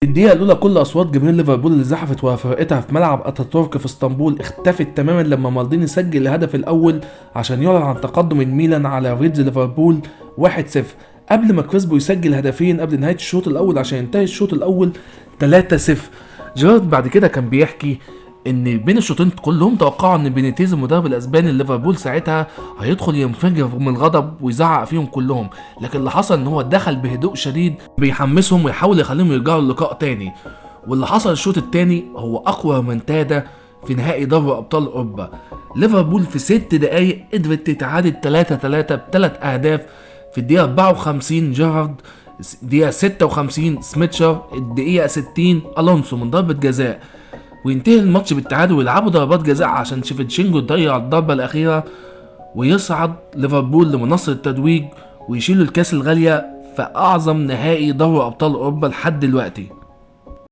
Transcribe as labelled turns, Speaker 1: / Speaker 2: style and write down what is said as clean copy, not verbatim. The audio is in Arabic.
Speaker 1: في الدقيقة الأولى كل أصوات جماهير ليفربول اللي زحفت ورا فرقتها في ملعب أتاتورك في اسطنبول اختفت تماما لما مالديني سجل الهدف الأول عشان يعلن عن تقدم الميلان على ريدز ليفربول 1-0، قبل ما كريسبو يسجل هدفين قبل نهاية الشوط الأول عشان ينتهي الشوط الأول 3-0. جيرارد بعد كده كان بيحكي ان بين الشوطين كلهم توقعوا ان بينيتيز المدرب الاسباني ليفربول ساعتها هيدخل ينفجر من الغضب ويزعق فيهم كلهم، لكن اللي حصل ان هو دخل بهدوء شديد بيحمسهم ويحاول يخليهم يرجعوا اللقاء تاني. واللي حصل الشوط التاني هو اقوى ريمونتادا في نهائي دوري ابطال اوروبا. ليفربول في 6 دقايق قدرت تتعادل 3-3 بثلاث اهداف. في الدقيقه 54 جيرارد، الدقيقه 56 سميتشر، الدقيقه 60 الونسو من ضربه جزاء، وينتهي الماتش بالتعادل ويلعبوا ضربات جزاء عشان شيفتشينجو يضيع الضربة الأخيرة ويصعد ليفربول لمنصة التتويج ويشيلوا الكاس الغالية في أعظم نهائي دوري أبطال أوروبا لحد دلوقتي.